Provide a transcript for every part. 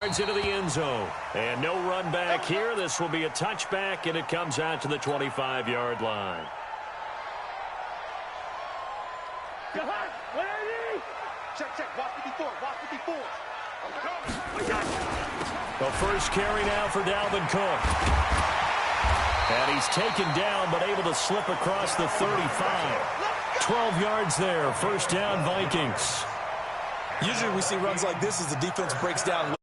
Into the end zone. And no run back here. This will be a touchback, and it comes out to the 25-yard line. Check. Watch 54. The first carry now for Dalvin Cook. And he's taken down, but able to slip across the 35. 12 yards there. First down, Vikings. Usually we see runs like this as the defense breaks down.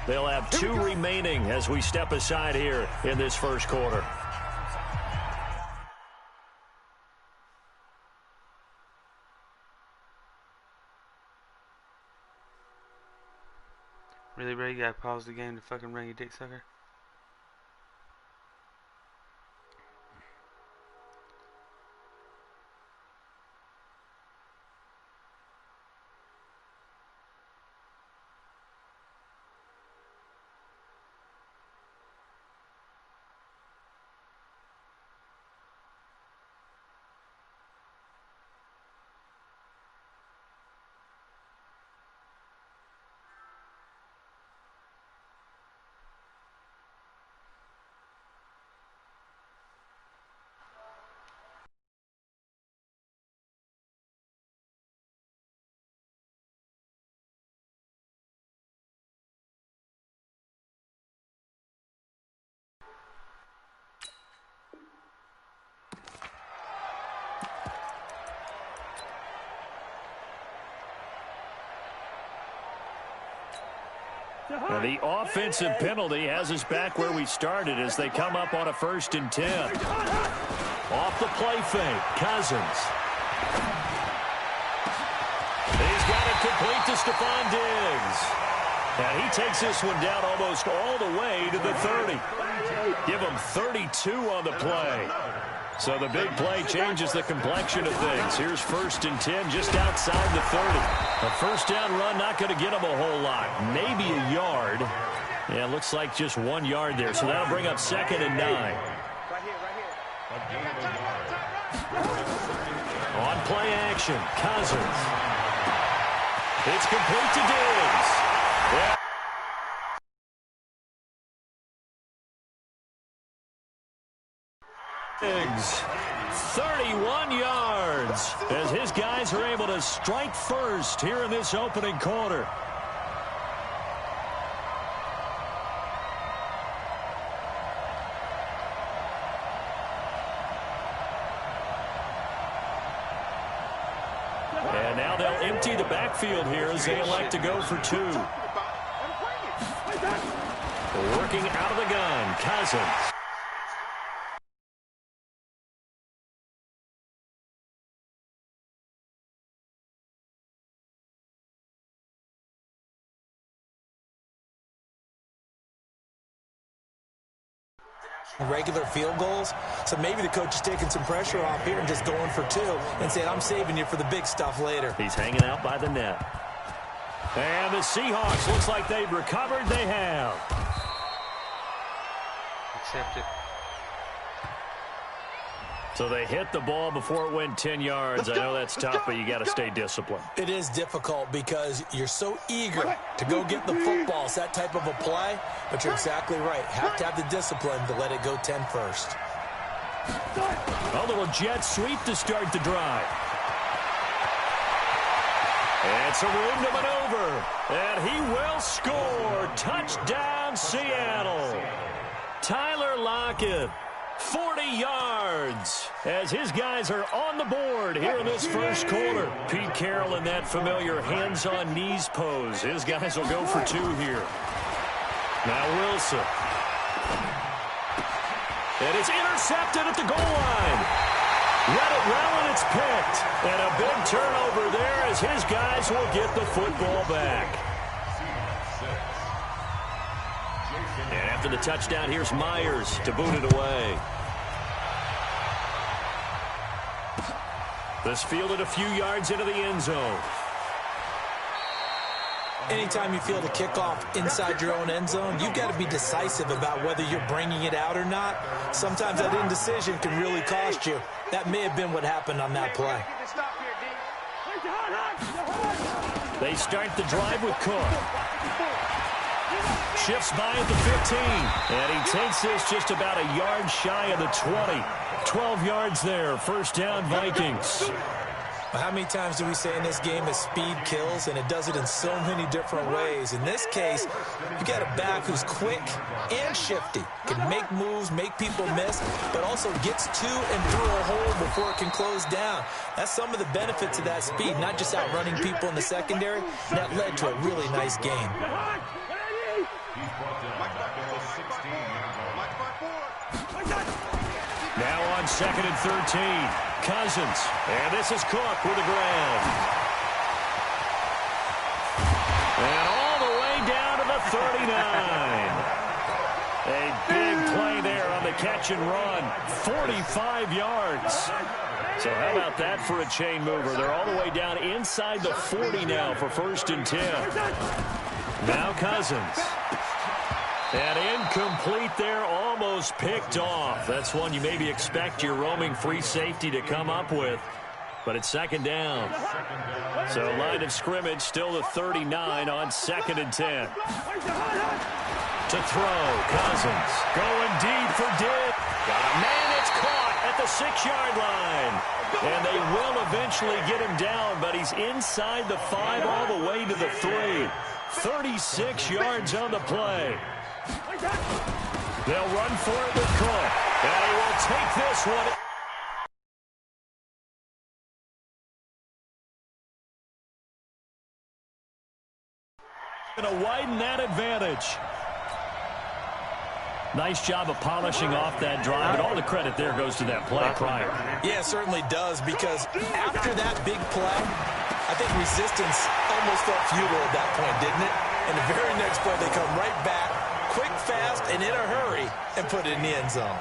They'll have 2 remaining as we step aside here in this first quarter. Really, bro? You gotta pause the game to fucking run your dick sucker? And the offensive penalty has us back where we started as they come up on a 1st and 10. Off the play fake, Cousins. He's got it complete to Stephon Diggs. And he takes this one down almost all the way to the 30. Give him 32 on the play. So the big play changes the complexion of things. Here's 1st and 10 just outside the 30. A first down run not going to get him a whole lot. Maybe a yard. Yeah, looks like just 1 yard there. So that'll bring up 2nd and 9. Right here. On play action, Cousins. It's complete to Diggs. Yeah. Diggs, 31 yards as his guys are able to strike first here in this opening quarter. And now they'll empty the backfield here as they elect to go for 2. Working out of the gun, Cousins. Regular field goals, so maybe the coach is taking some pressure off here and just going for 2 and saying, I'm saving you for the big stuff later. He's hanging out by the net. And the Seahawks, looks like they've recovered. They have. Accept it. So they hit the ball before it went 10 yards. I know that's tough, but you got to stay disciplined. It is difficult because you're so eager to go get the football. It's that type of a play, but you're exactly right. Have to have the discipline to let it go 10 first. A little jet sweep to start the drive. It's a room to maneuver, and he will score. Touchdown, Seattle. Tyler Lockett. 40 yards as his guys are on the board here in this first quarter. Pete Carroll in that familiar hands-on knees pose. His guys will go for 2 here. Now Wilson. And it's intercepted at the goal line. Let it roll and it's picked. And a big turnover there as his guys will get the football back. And after the touchdown, here's Myers to boot it away. This fielded a few yards into the end zone. Anytime you field a kickoff inside your own end zone, you've got to be decisive about whether you're bringing it out or not. Sometimes that indecision can really cost you. That may have been what happened on that play. They start the drive with Cook. Shifts by at the 15. And he takes this just about a yard shy of the 20. 12 yards there. First down, Vikings. How many times do we say in this game that speed kills, and it does it in so many different ways? In this case, you got a back who's quick and shifty, can make moves, make people miss, but also gets to and through a hole before it can close down. That's some of the benefits of that speed, not just outrunning people in the secondary. That led to a really nice game. Now on 2nd and 13. Cousins. And this is Cook with a grab. And all the way down to the 39. A big play there on the catch and run. 45 yards. So how about that for a chain mover? They're all the way down inside the 40 now for 1st and 10. Now Cousins. And incomplete there, almost picked off. That's one you maybe expect your roaming free safety to come up with. But it's 2nd down. So line of scrimmage still the 39 on 2nd and 10. To throw, Cousins. Going deep for Dibb. Got a man, it's caught at the 6-yard line. And they will eventually get him down, but he's inside the 5 all the way to the 3. 36 yards on the play. They'll run for it with Cook. And he will take this one. Going to widen that advantage. Nice job of polishing off that drive, and all the credit there goes to that play prior. Yeah, it certainly does, because after that big play, I think resistance almost felt futile at that point, didn't it? And the very next play, they come right back, quick, fast, and in a hurry, and put it in the end zone.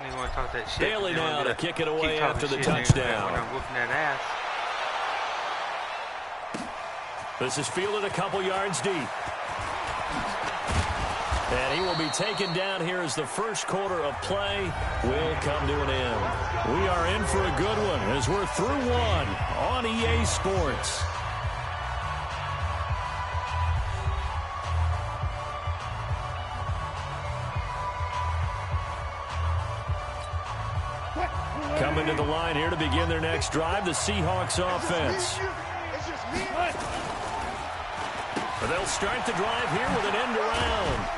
You want to talk that shit. Bailey now to kick it away after the touchdown. Whooping that ass. This is fielded a couple yards deep. And he will be taken down here as the first quarter of play will come to an end. We are in for a good one as we're through one on EA Sports. Coming to the line here to begin their next drive, the Seahawks offense. But they'll start the drive here with an end around.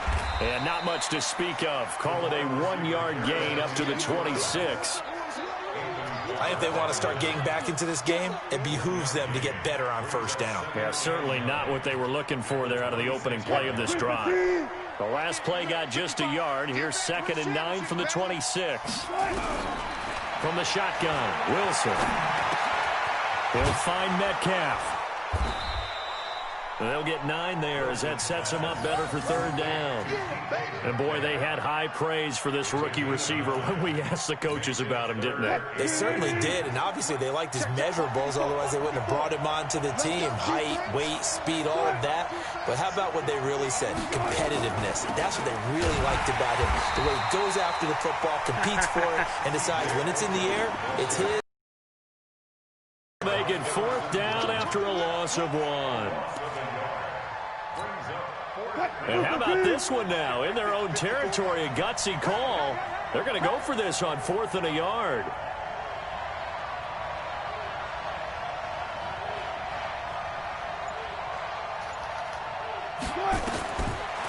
And not much to speak of. Call it a 1-yard gain up to the 26. I think if they want to start getting back into this game, it behooves them to get better on first down. Yeah, certainly not what they were looking for there out of the opening play of this drive. The last play got just a yard. Here's 2nd and 9 from the 26. From the shotgun, Wilson. He'll find Metcalf. They'll get 9 there as that sets them up better for 3rd down. And, boy, they had high praise for this rookie receiver when we asked the coaches about him, didn't they? They certainly did, and obviously they liked his measurables, otherwise they wouldn't have brought him onto the team. Height, weight, speed, all of that. But how about what they really said? Competitiveness. That's what they really liked about him. The way he goes after the football, competes for it, and decides when it's in the air, it's his. Make it 4th down after a loss of 1. And how about this one now? In their own territory, a gutsy call. They're going to go for this on 4th and a yard.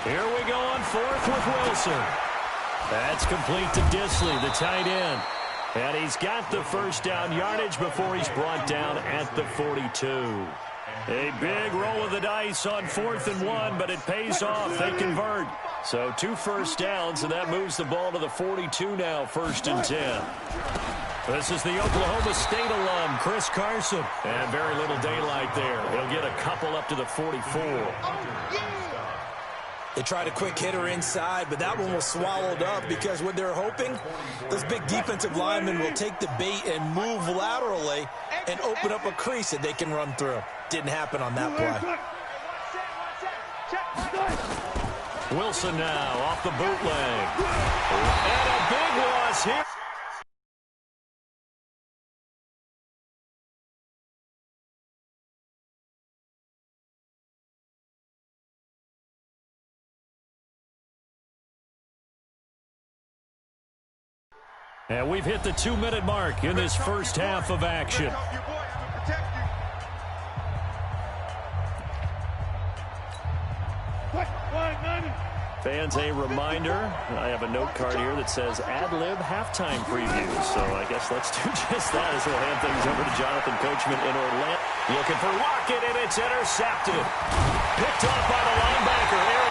Here we go on 4th with Wilson. That's complete to Disley, the tight end. And he's got the first down yardage before he's brought down at the 42. A big roll of the dice on 4th and 1, but it pays off. They convert. So 2 first downs, and that moves the ball to the 42 now, 1st and 10. This is the Oklahoma State alum, Chris Carson. And very little daylight there. He'll get a couple up to the 44. They tried a quick hitter inside, but that one was swallowed up because what they're hoping, those big defensive linemen will take the bait and move laterally and open up a crease that they can run through. Didn't happen on that play. Wilson now off the bootleg. And a big loss here. And we've hit the 2-minute mark in this first half of action. Fans, a reminder, I have a note card here that says ad-lib halftime preview. So I guess let's do just that as we'll hand things over to Jonathan Coachman in Orlando. Looking for Lockett, and it's intercepted. Picked off by the linebacker.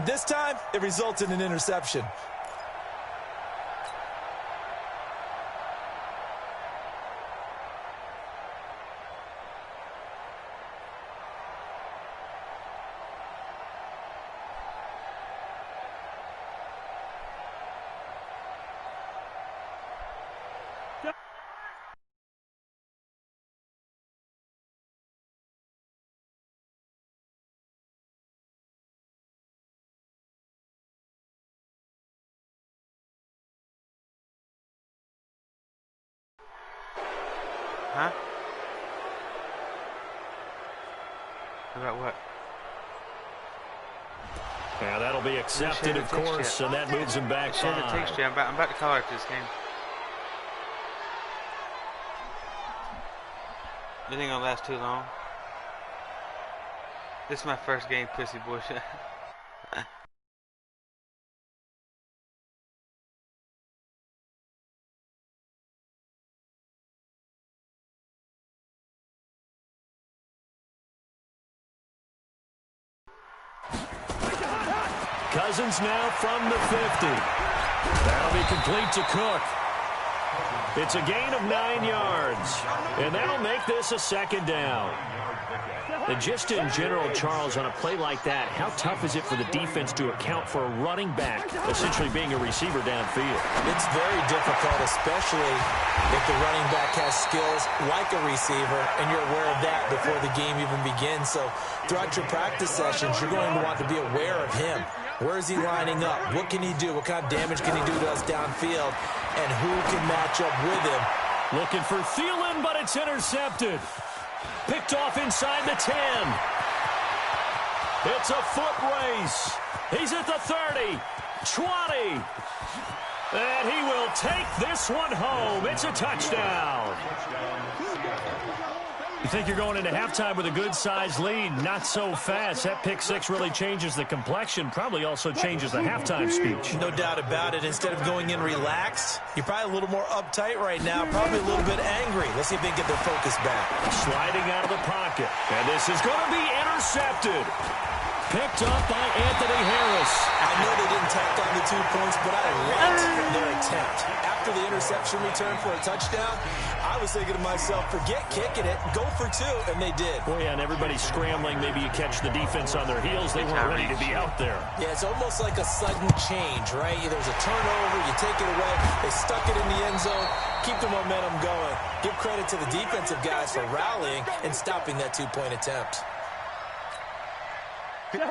This time, it results in an interception. Huh? About what? Yeah, that'll be accepted, of course, and that moves him back 5. I'm about to call after this game. It ain't gonna last too long. This is my first game, pussy bullshit. Cousins now from the 50. That'll be complete to Cook. It's a gain of 9 yards, and that'll make this a 2nd down. And just in general, Charles, on a play like that, how tough is it for the defense to account for a running back essentially being a receiver downfield? It's very difficult, especially if the running back has skills like a receiver, and you're aware of that before the game even begins. So throughout your practice sessions, you're going to want to be aware of him. Where is he lining up? What can he do? What kind of damage can he do to us downfield? And who can match up with him? Looking for Thielen, but it's intercepted. Picked off inside the 10. It's a foot race. He's at the 30, 20. And he will take this one home. It's a touchdown. You think you're going into halftime with a good-sized lead. Not so fast. That pick 6 really changes the complexion. Probably also changes the halftime speech. No doubt about it. Instead of going in relaxed, you're probably a little more uptight right now. Probably a little bit angry. Let's see if they can get their focus back. Sliding out of the pocket. And this is going to be intercepted. Picked up by Anthony Harris. I know they didn't tack on the 2 points, but I liked their attempt. After the interception return for a touchdown, I was thinking to myself, forget kicking it, go for 2, and they did. Well, yeah, and everybody's scrambling. Maybe you catch the defense on their heels. They weren't ready to be out there. Yeah, it's almost like a sudden change, right? There's a turnover, you take it away, they stuck it in the end zone, keep the momentum going. Give credit to the defensive guys for rallying and stopping that 2-point attempt. Check,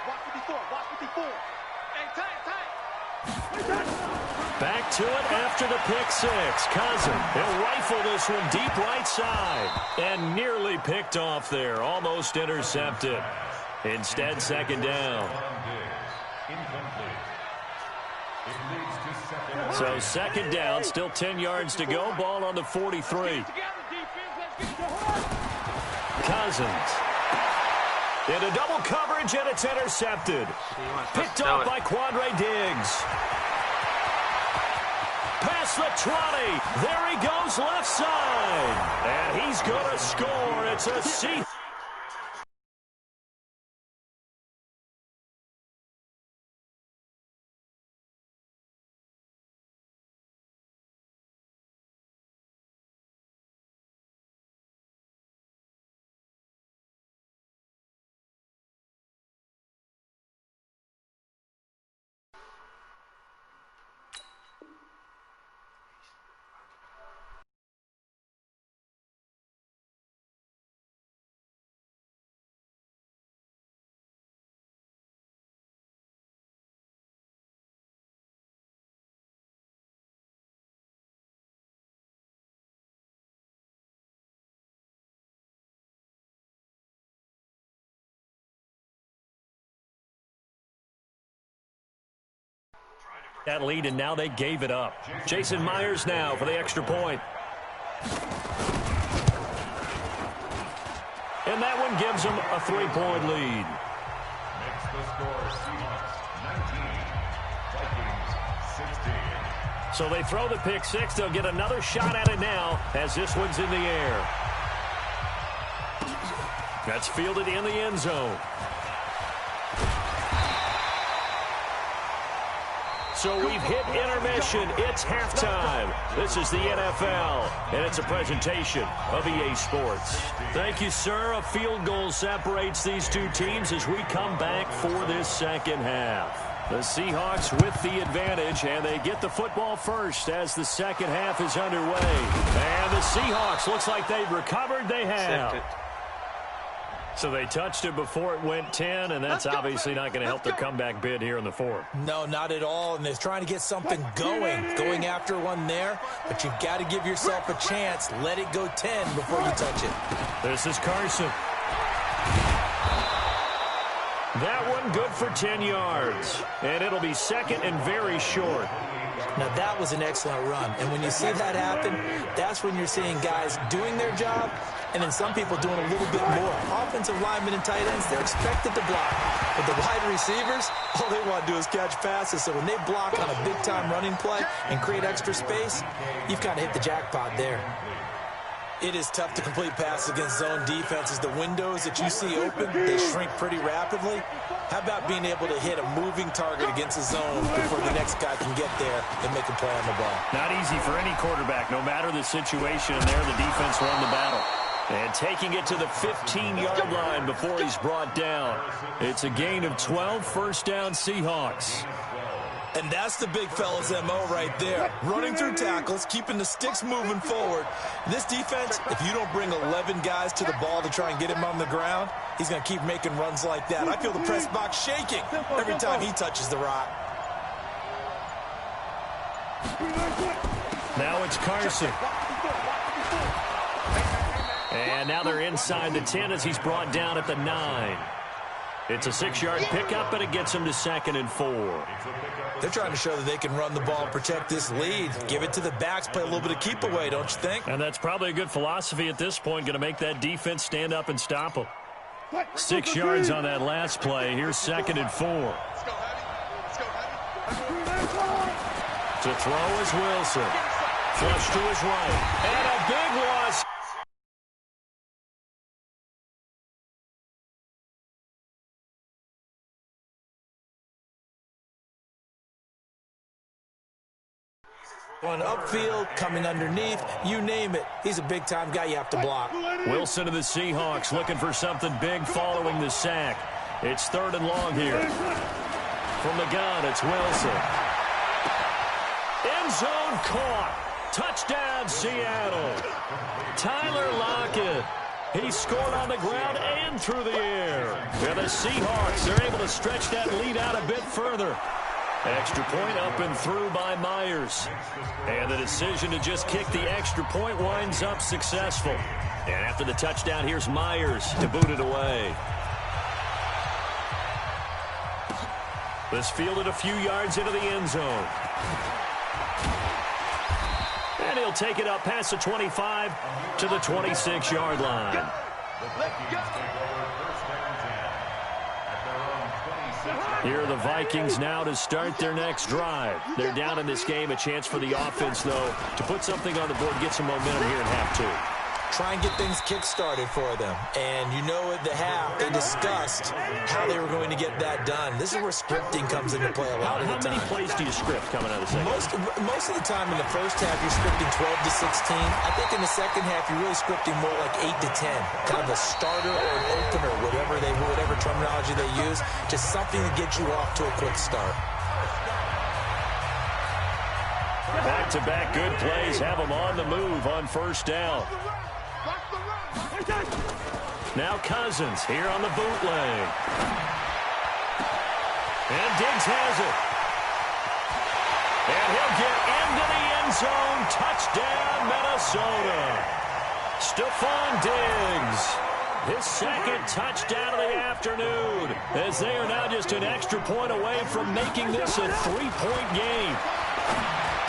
watch 54, watch 54. Hey, tight. Back to it after the pick 6. Cousin, he'll rifle this one deep right side. And nearly picked off there. Almost intercepted. Instead, 2nd down. So 2nd down, still 10 yards to go. Ball on the 43. Cousins. Into double coverage, and it's intercepted. Picked up by Quandre Diggs. Past the 20. There he goes, left side. And he's going to score. It's a Seahawks. That lead, and now they gave it up. Jason Myers now for the extra point. And that one gives them a 3-point lead. Makes the score Seahawks 19, Vikings 16. So they throw the pick six. They'll get another shot at it now as this one's in the air. That's fielded in the end zone. So we've hit intermission. It's halftime. This is the NFL, and it's a presentation of EA Sports. Thank you, sir. A field goal separates these two teams as we come back for this second half. The Seahawks with the advantage, and they get the football first as the second half is underway. And the Seahawks, looks like they've recovered. They have. So they touched it before it went 10, and that's obviously not going to help their comeback bid here in the fourth. No, not at all, and they're trying to get something going after one there, but you've got to give yourself a chance. Let it go 10 before you touch it. This is Carson. That one good for 10 yards, and it'll be second and very short. Now, that was an excellent run, and when you see that happen, that's when you're seeing guys doing their job, and then some people doing a little bit more. Offensive linemen and tight ends, they're expected to block. But the wide receivers, all they want to do is catch passes. So when they block on a big-time running play and create extra space, you've kind of hit the jackpot there. It is tough to complete passes against zone defenses. The windows that you see open, they shrink pretty rapidly. How about being able to hit a moving target against a zone before the next guy can get there and make a play on the ball? Not easy for any quarterback, no matter the situation. And there, the defense won the battle. And taking it to the 15-yard line before he's brought down. It's a gain of 12, first down Seahawks. And that's the big fella's MO right there. Running through tackles, keeping the sticks moving forward. This defense, if you don't bring 11 guys to the ball to try and get him on the ground, he's going to keep making runs like that. I feel the press box shaking every time he touches the rock. Now it's Carson. And now they're inside the 10 as he's brought down at the 9. It's a 6-yard pickup, and it gets him to 2nd and 4. They're trying to show that they can run the ball and protect this lead. Give it to the backs, play a little bit of keep away, don't you think? And that's probably a good philosophy at this point, going to make that defense stand up and stop them. 6 yards on that last play. Here's 2nd and 4. To throw is Wilson. Flush to his right. And a big loss. Going upfield, coming underneath, you name it. He's a big-time guy you have to block. Wilson of the Seahawks looking for something big following the sack. It's 3rd and long here. From the gun, it's Wilson. End zone caught. Touchdown, Seattle. Tyler Lockett. He scored on the ground and through the air. And the Seahawks, they're able to stretch that lead out a bit further. Extra point up and through by Myers. And the decision to just kick the extra point winds up successful. And after the touchdown, here's Myers to boot it away. This fielded a few yards into the end zone. And he'll take it up past the 25 to the 26-yard line. The Vikings take over first and 10 at their own 26. Here are the Vikings now to start their next drive. They're down in this game. A chance for the offense, though, to put something on the board, get some momentum here in half two. Try and get things kick-started for them. And you know at the half, they discussed how they were going to get that done. This is where scripting comes into play a lot of the time. How many plays do you script coming out of the second? Most of the time in the first half, you're scripting 12 to 16. I think in the second half, you're really scripting more like 8 to 10. Kind of a starter or an opener, whatever terminology they use, just something to get you off to a quick start. Back-to-back good plays have them on the move on first down. Now Cousins here on the bootleg. And Diggs has it. And he'll get into the end zone. Touchdown, Minnesota. Stephon Diggs. His second touchdown of the afternoon, as they are now just an extra point away from making this a 3-point game.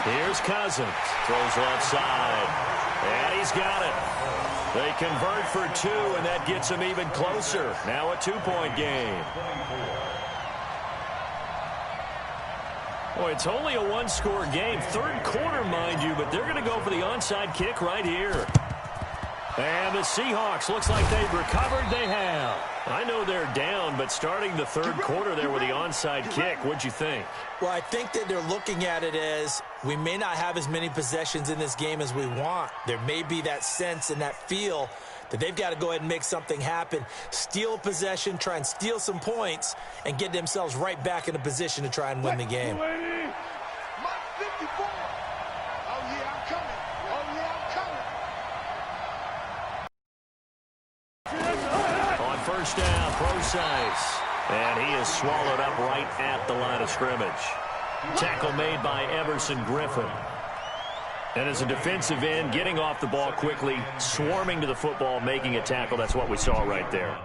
Here's Cousins. Throws left side. And he's got it. They convert for 2, and that gets them even closer. Now a 2-point game. Boy, it's only a 1-score game. Third quarter, mind you, but they're going to go for the onside kick right here. And the Seahawks, looks like they've recovered. They have. I know they're down, but starting the third quarter there with the onside kick, what'd you think? Well, I think that they're looking at it as we may not have as many possessions in this game as we want. There may be that sense and that feel that they've got to go ahead and make something happen, steal a possession, try and steal some points, and get themselves right back in a position to try and win the game. Mark 54. Oh, yeah, I'm coming. Oh, yeah, I'm coming. On first down, Procise. And he is swallowed up right at the line of scrimmage. Tackle made by Everson Griffin. And as a defensive end, getting off the ball quickly, swarming to the football, making a tackle. That's what we saw right there.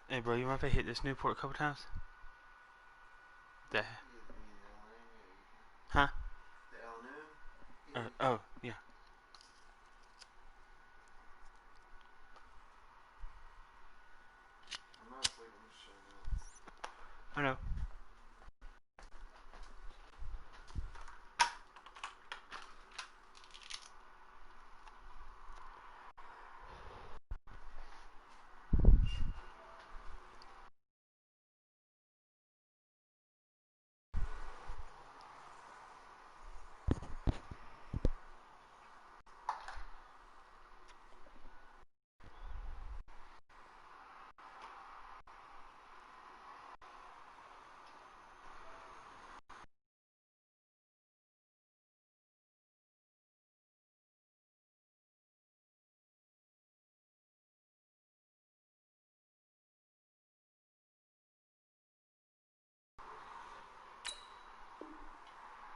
Hey, bro, you mind if I hit this Newport a couple times? That. Huh? Oh, yeah. I know.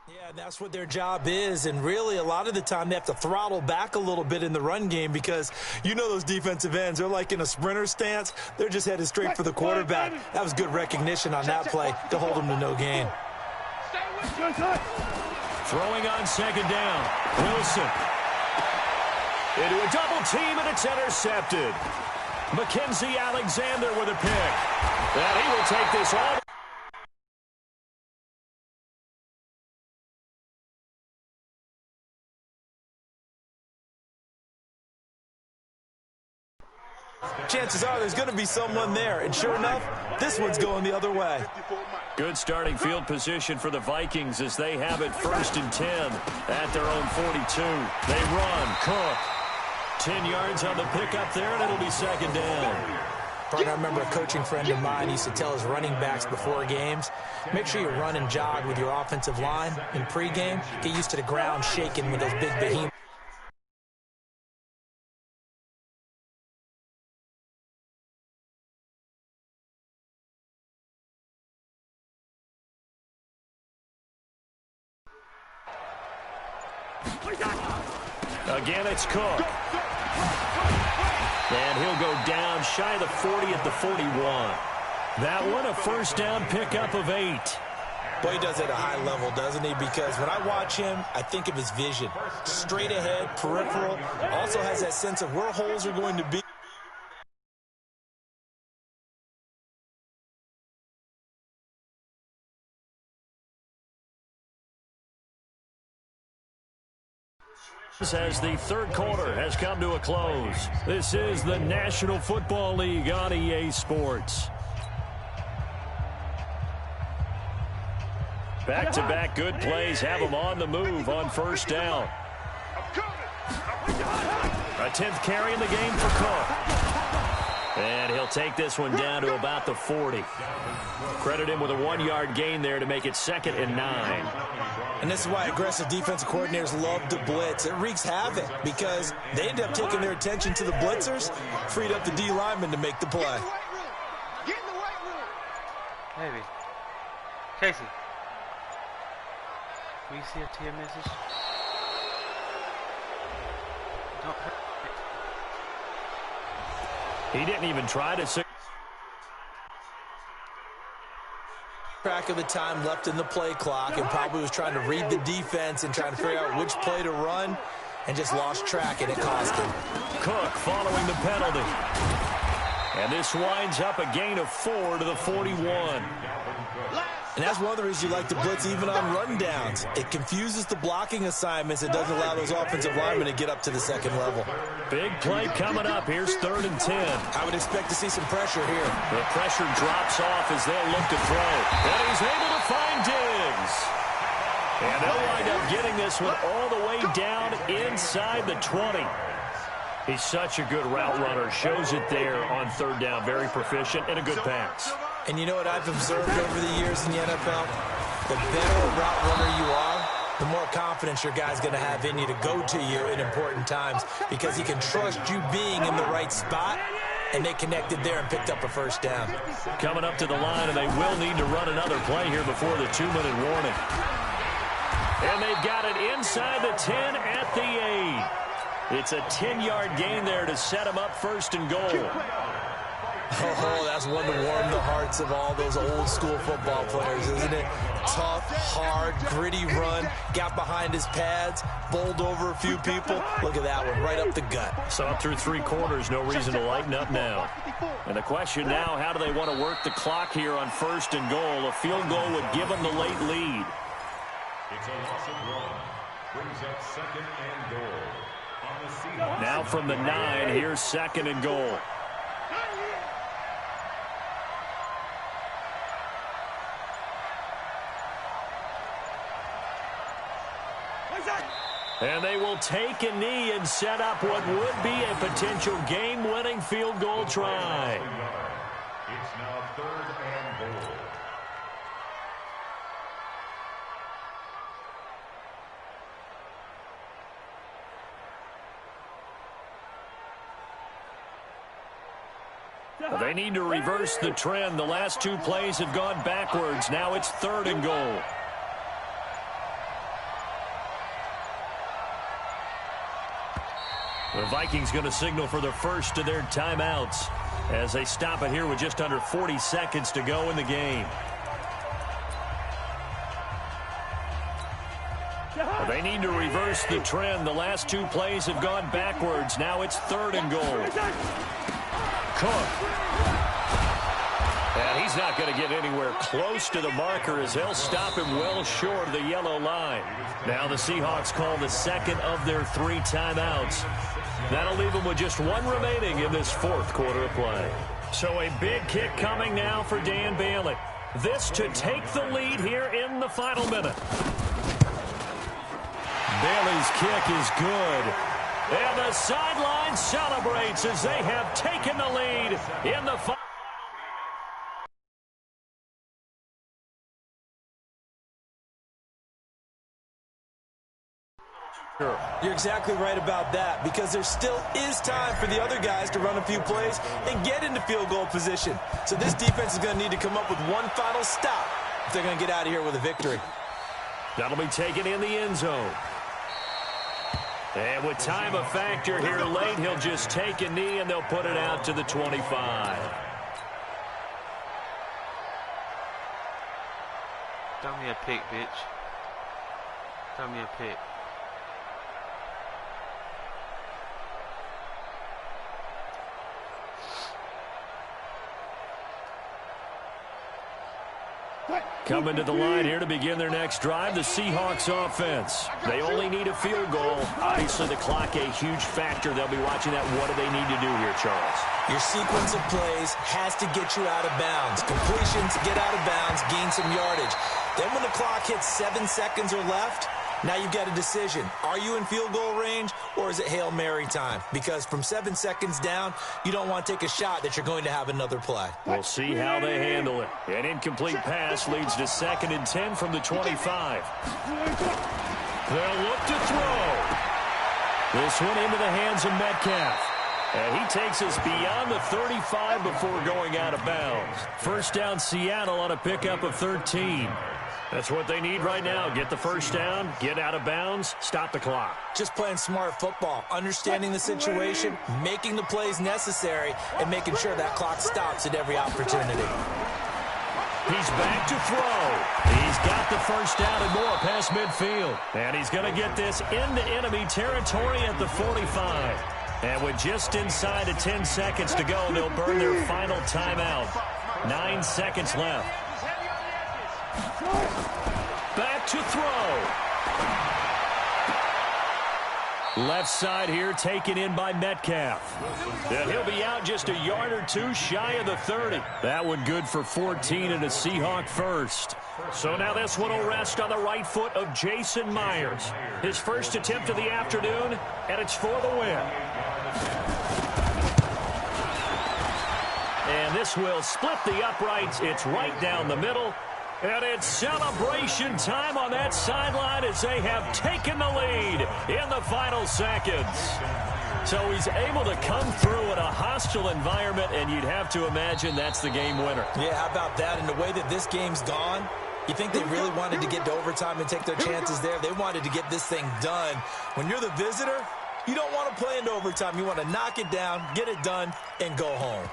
Yeah, that's what their job is, and really a lot of the time they have to throttle back a little bit in the run game because you know those defensive ends, they're like in a sprinter stance. They're just headed straight for the quarterback. That was good recognition on that play to hold them to no gain. Throwing on second down, Wilson. Into a double team, and it's intercepted. Mackenzie Alexander with a pick. And he will take this all. Chances are there's going to be someone there, and sure enough, this one's going the other way. Good starting field position for the Vikings as they have it 1st and 10 at their own 42. They run, Cook. 10 yards on the pickup there, and it'll be second down. I remember a coaching friend of mine used to tell his running backs before games, make sure you run and jog with your offensive line in pregame. Get used to the ground shaking with those big behemoths. Again, it's Cook. And he'll go down shy of the 40 at the 41. That one a first down pickup of 8. Boy, he does it at a high level, doesn't he? Because when I watch him, I think of his vision. Straight ahead, peripheral, also has that sense of where holes are going to be. As the third quarter has come to a close. This is the National Football League on EA Sports. Back-to-back good plays have them on the move on first down. A 10th carry in the game for Cook. And he'll take this one down to about the 40. Credit him with a 1-yard gain there to make it 2nd and 9. And this is why aggressive defensive coordinators love to blitz. It wreaks havoc because they end up taking their attention to the blitzers, freed up the D lineman to make the play. Get in the weight room. Maybe. Casey. Will you see a Tia message? Don't hurt He didn't even try to... Track of the time left in the play clock and probably was trying to read the defense and trying to figure out which play to run and just lost track, and it cost him. Cook following the penalty. And this winds up a gain of 4 to the 41. And that's one of the reasons you like to blitz even on rundowns. It confuses the blocking assignments. It doesn't allow those offensive linemen to get up to the second level. Big play coming up. Here's 3rd and 10. I would expect to see some pressure here. The pressure drops off as they'll look to throw. And he's able to find Diggs. And they'll wind up getting this one all the way down inside the 20. He's such a good route runner. Shows it there on 3rd down. Very proficient and a good pass. And you know what I've observed over the years in the NFL? The better a route runner you are, the more confidence your guy's going to have in you to go to you in important times because he can trust you being in the right spot, and they connected there and picked up a 1st down. Coming up to the line, and they will need to run another play here before the 2-minute warning. And they've got it inside the 10 at the 8. It's a 10-yard gain there to set them up 1st and goal. Oh, that's one to warm the hearts of all those old-school football players, isn't it? Tough, hard, gritty run, got behind his pads, bowled over a few people. Look at that one, right up the gut. So up through 3 quarters, no reason to lighten up now. And the question now, how do they want to work the clock here on 1st and goal? A field goal would give them the late lead. It's a loss of 1. Brings up 2nd and goal. On the Seahawks. Now from the 9, here's 2nd and goal. And they will take a knee and set up what would be a potential game-winning field goal try. It's now 3rd and goal. They need to reverse the trend. The last 2 plays have gone backwards. Now it's 3rd and goal. The Vikings going to signal for the first of their timeouts as they stop it here with just under 40 seconds to go in the game. They need to reverse the trend. The last 2 plays have gone backwards. Now it's 3rd and goal. Cook. And he's not going to get anywhere close to the marker as they'll stop him well short of the yellow line. Now the Seahawks call the 2nd of their 3 timeouts. That'll leave them with just 1 remaining in this 4th quarter of play. So a big kick coming now for Dan Bailey. This to take the lead here in the final minute. Bailey's kick is good. And the sideline celebrates as they have taken the lead in the final. You're exactly right about that because there still is time for the other guys to run a few plays and get into field goal position. So this defense is going to need to come up with one final stop if they're going to get out of here with a victory. That'll be taken in the end zone. And with time a factor here late, he'll just take a knee and they'll put it out to the 25. Throw me a pick, bitch. Throw me a pick. Coming to the line here to begin their next drive, the Seahawks offense. They only need a field goal. Obviously, the clock a huge factor. They'll be watching that. What do they need to do here, Charles? Your sequence of plays has to get you out of bounds. Completions, get out of bounds, gain some yardage. Then when the clock hits 7 seconds or left, now you've got a decision. Are you in field goal range, or is it Hail Mary time? Because from 7 seconds down, you don't want to take a shot that you're going to have another play. We'll see how they handle it. An incomplete pass leads to 2nd and 10 from the 25. They'll look to throw. This one into the hands of Metcalf. And he takes us beyond the 35 before going out of bounds. First down, Seattle on a pickup of 13. That's what they need right now. Get the first down, get out of bounds, stop the clock. Just playing smart football, understanding the situation, making the plays necessary, and making sure that clock stops at every opportunity. He's back to throw. He's got the first down and more past midfield. And he's going to get this into enemy territory at the 45. And with just inside of 10 seconds to go, they'll burn their final timeout. 9 seconds left. Back to throw. Left side here taken in by Metcalf. And he'll be out just a yard or two shy of the 30. That one good for 14 and a Seahawk first. So now this one will rest on the right foot of Jason Myers. His first attempt of the afternoon, and it's for the win. And this will split the uprights. It's right down the middle. And it's celebration time on that sideline as they have taken the lead in the final seconds. So he's able to come through in a hostile environment, and you'd have to imagine that's the game winner. Yeah, how about that? And the way that this game's gone, you think they really wanted to get to overtime and take their chances there? They wanted to get this thing done. When you're the visitor, you don't want to play into overtime. You want to knock it down, get it done, and go home.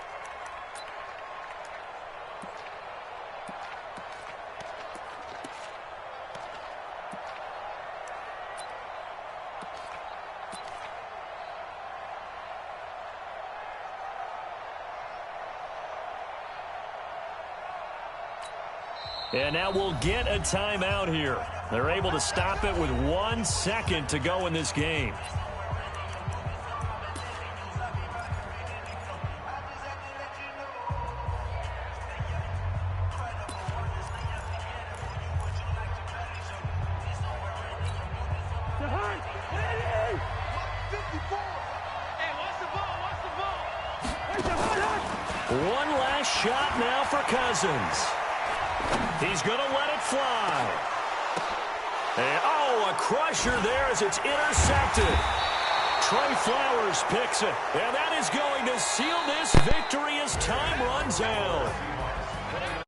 And now we'll get a timeout here. They're able to stop it with 1 second to go in this game. One last shot now for Cousins. He's going to let it fly. And, oh, a crusher there as it's intercepted. Trey Flowers picks it. And that is going to seal this victory as time runs out.